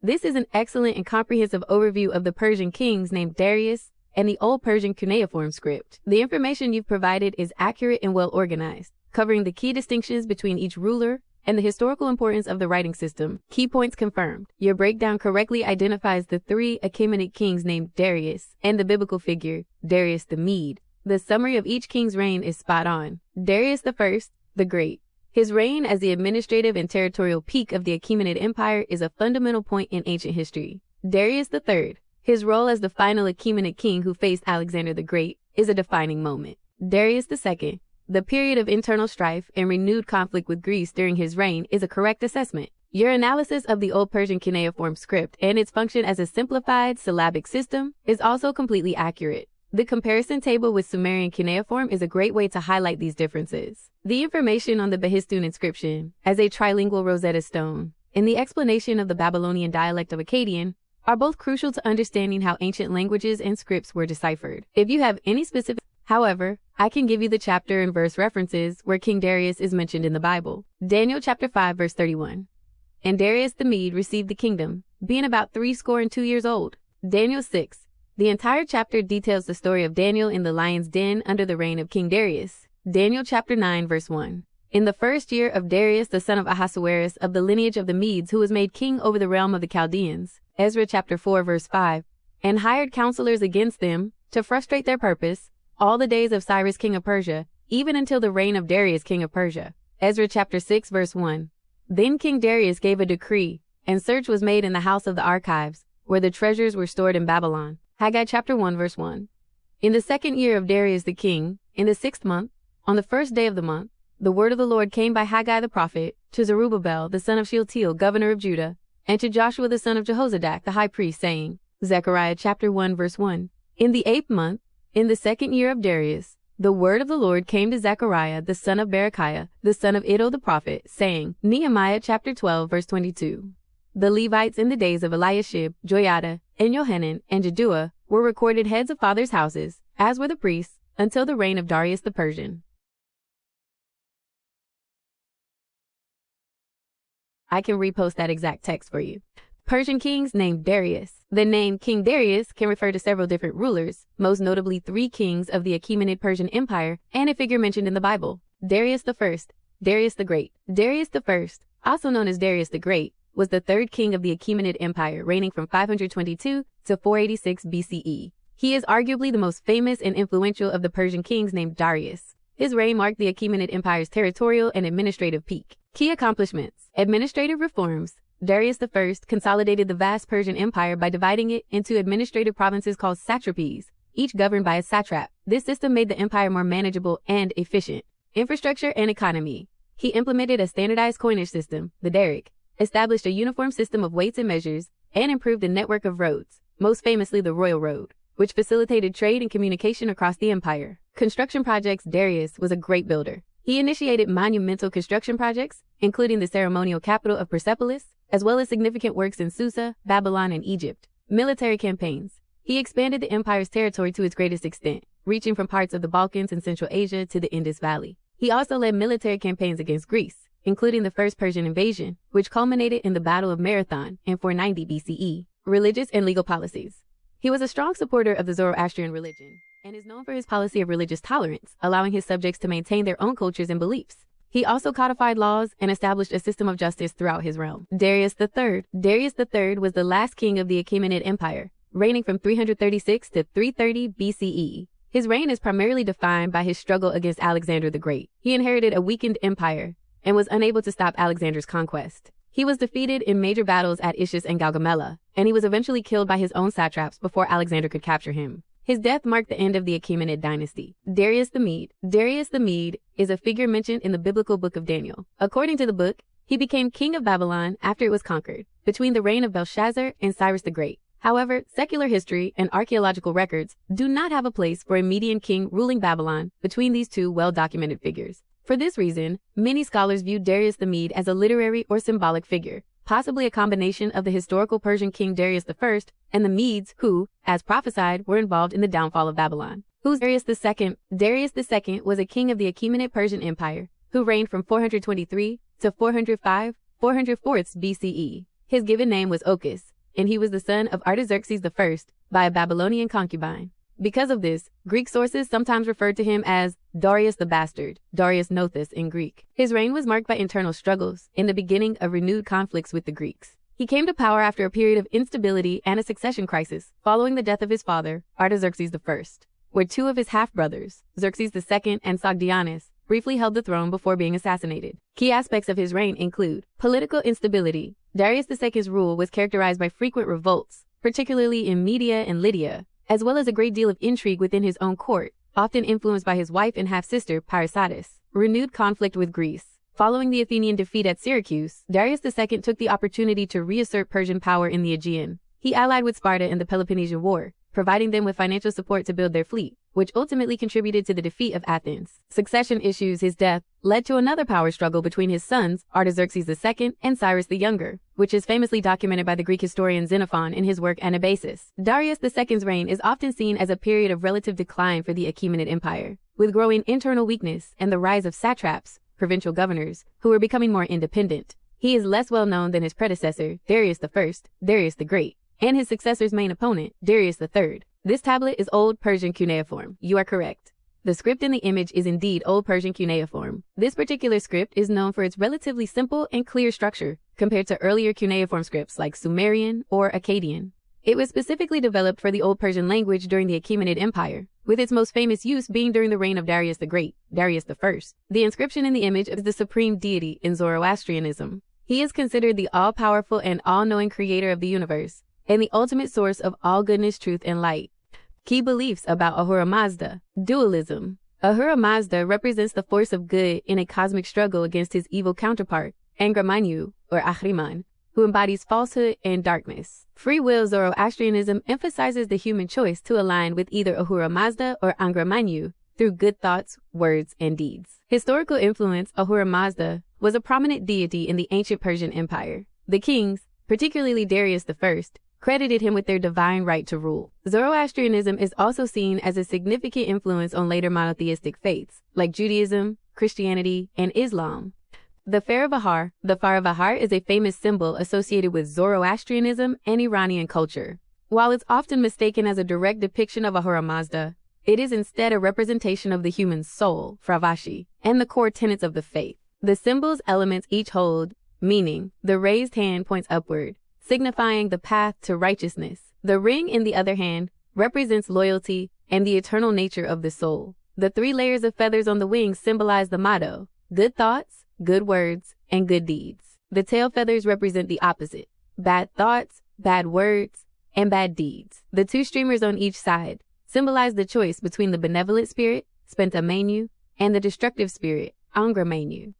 This is an excellent and comprehensive overview of the Persian kings named Darius and the Old Persian cuneiform script. The information you've provided is accurate and well organized, covering the key distinctions between each ruler and the historical importance of the writing system. Key points confirmed. Your breakdown correctly identifies the 3 Achaemenid kings named Darius and the biblical figure, Darius the Mede. The summary of each king's reign is spot on. Darius I, the Great. His reign as the administrative and territorial peak of the Achaemenid Empire is a fundamental point in ancient history. Darius III, his role as the final Achaemenid king who faced Alexander the Great, is a defining moment. Darius II, the period of internal strife and renewed conflict with Greece during his reign, is a correct assessment. Your analysis of the Old Persian cuneiform script and its function as a simplified syllabic system is also completely accurate. The comparison table with Sumerian cuneiform is a great way to highlight these differences. The information on the Behistun inscription as a trilingual Rosetta Stone and the explanation of the Babylonian dialect of Akkadian are both crucial to understanding how ancient languages and scripts were deciphered. If you have any specific, however, I can give you the chapter and verse references where King Darius is mentioned in the Bible. Daniel chapter 5 verse 31. And Darius the Mede received the kingdom, being about 62 years old. Daniel 6. The entire chapter details the story of Daniel in the lion's den under the reign of King Darius. Daniel chapter 9 verse 1. In the first year of Darius the son of Ahasuerus of the lineage of the Medes, who was made king over the realm of the Chaldeans. Ezra chapter 4 verse 5. And hired counselors against them to frustrate their purpose all the days of Cyrus king of Persia, even until the reign of Darius king of Persia. Ezra chapter 6 verse 1. Then King Darius gave a decree, and search was made in the house of the archives, where the treasures were stored in Babylon. Haggai chapter 1 verse 1. In the 2nd year of Darius the king, in the 6th month, on the 1st day of the month, the word of the Lord came by Haggai the prophet to Zerubbabel the son of Shealtiel, governor of Judah, and to Joshua the son of Jehozadak the high priest, saying, Zechariah chapter 1 verse 1. In the 8th month, in the 2nd year of Darius, the word of the Lord came to Zechariah the son of Berechiah, the son of Iddo the prophet, saying, Nehemiah chapter 12 verse 22. The Levites in the days of Eliashib, Joiada, and Johanan, and Jaddua were recorded heads of fathers' houses, as were the priests, until the reign of Darius the Persian. I can repost that exact text for you. Persian kings named Darius. The name King Darius can refer to several different rulers, most notably 3 kings of the Achaemenid Persian Empire and a figure mentioned in the Bible. Darius I, Darius the Great. Darius I, also known as Darius the Great, was the 3rd king of the Achaemenid Empire, reigning from 522 to 486 BCE. He is arguably the most famous and influential of the Persian kings named Darius. His reign marked the Achaemenid Empire's territorial and administrative peak. Key accomplishments. Administrative reforms. Darius I consolidated the vast Persian Empire by dividing it into administrative provinces called satrapies, each governed by a satrap. This system made the empire more manageable and efficient. Infrastructure and economy. He implemented a standardized coinage system, the daric, established a uniform system of weights and measures, and improved the network of roads, most famously the Royal Road, which facilitated trade and communication across the empire. Construction projects. Darius was a great builder. He initiated monumental construction projects, including the ceremonial capital of Persepolis, as well as significant works in Susa, Babylon, and Egypt. Military campaigns. He expanded the empire's territory to its greatest extent, reaching from parts of the Balkans and Central Asia to the Indus Valley. He also led military campaigns against Greece, including the first Persian invasion, which culminated in the Battle of Marathon in 490 BCE. Religious and legal policies. He was a strong supporter of the Zoroastrian religion, and is known for his policy of religious tolerance, allowing his subjects to maintain their own cultures and beliefs. He also codified laws and established a system of justice throughout his realm. Darius III. Darius III was the last king of the Achaemenid Empire, reigning from 336 to 330 BCE. His reign is primarily defined by his struggle against Alexander the Great. He inherited a weakened empire and was unable to stop Alexander's conquest. He was defeated in major battles at Issus and Gaugamela, and he was eventually killed by his own satraps before Alexander could capture him. His death marked the end of the Achaemenid dynasty. Darius the Mede. Darius the Mede is a figure mentioned in the biblical book of Daniel. According to the book, he became king of Babylon after it was conquered, between the reign of Belshazzar and Cyrus the Great. However, secular history and archaeological records do not have a place for a Median king ruling Babylon between these two well-documented figures. For this reason, many scholars view Darius the Mede as a literary or symbolic figure, possibly a combination of the historical Persian king Darius I and the Medes who, as prophesied, were involved in the downfall of Babylon. Who's Darius II? Darius II was a king of the Achaemenid Persian Empire who reigned from 423 to 404 BCE. His given name was Ochus, and he was the son of Artaxerxes I by a Babylonian concubine. Because of this, Greek sources sometimes referred to him as Darius the Bastard, Darius NOT in Greek. His reign was marked by internal struggles and the beginning of renewed conflicts with the Greeks. He came to power after a period of instability and a succession crisis following the death of his father, Artaxerxes I, where two of his half-brothers, Xerxes II and Sogdianus, briefly held the throne before being assassinated. Key aspects of his reign include political instability. Darius II's rule was characterized by frequent revolts, particularly in Media and Lydia, as well as a great deal of intrigue within his own court, often influenced by his wife and half-sister, Parysatis. Renewed conflict with Greece. Following the Athenian defeat at Syracuse, Darius II took the opportunity to reassert Persian power in the Aegean. He allied with Sparta in the Peloponnesian War, providing them with financial support to build their fleet, which ultimately contributed to the defeat of Athens. Succession issues. His death led to another power struggle between his sons, Artaxerxes II and Cyrus the Younger, which is famously documented by the Greek historian Xenophon in his work Anabasis. Darius II's reign is often seen as a period of relative decline for the Achaemenid Empire, with growing internal weakness and the rise of satraps, provincial governors, who were becoming more independent. He is less well known than his predecessor, Darius I, Darius the Great, and his successor's main opponent, Darius III. This tablet is Old Persian cuneiform. You are correct. The script in the image is indeed Old Persian cuneiform. This particular script is known for its relatively simple and clear structure compared to earlier cuneiform scripts like Sumerian or Akkadian. It was specifically developed for the Old Persian language during the Achaemenid Empire, with its most famous use being during the reign of Darius the Great, Darius I. The inscription in the image is the supreme deity in Zoroastrianism. He is considered the all-powerful and all-knowing creator of the universe, and the ultimate source of all goodness, truth, and light. Key beliefs about Ahura Mazda. Dualism. Ahura Mazda represents the force of good in a cosmic struggle against his evil counterpart, Angramanyu, or Ahriman, who embodies falsehood and darkness. Free will Zoroastrianism emphasizes the human choice to align with either Ahura Mazda or Angramanyu through good thoughts, words, and deeds. Historical influence. Ahura Mazda was a prominent deity in the ancient Persian Empire. The kings, particularly Darius I, credited him with their divine right to rule. Zoroastrianism is also seen as a significant influence on later monotheistic faiths, like Judaism, Christianity, and Islam. The Faravahar. The Faravahar is a famous symbol associated with Zoroastrianism and Iranian culture. While it's often mistaken as a direct depiction of Ahura Mazda, it is instead a representation of the human soul, Fravashi, and the core tenets of the faith. The symbol's elements each hold meaning. The raised hand points upward, signifying the path to righteousness. The ring, in the other hand, represents loyalty and the eternal nature of the soul. The 3 layers of feathers on the wings symbolize the motto, good thoughts, good words, and good deeds. The tail feathers represent the opposite, bad thoughts, bad words, and bad deeds. The 2 streamers on each side symbolize the choice between the benevolent spirit, Spentamenyu, and the destructive spirit, Angramanyu.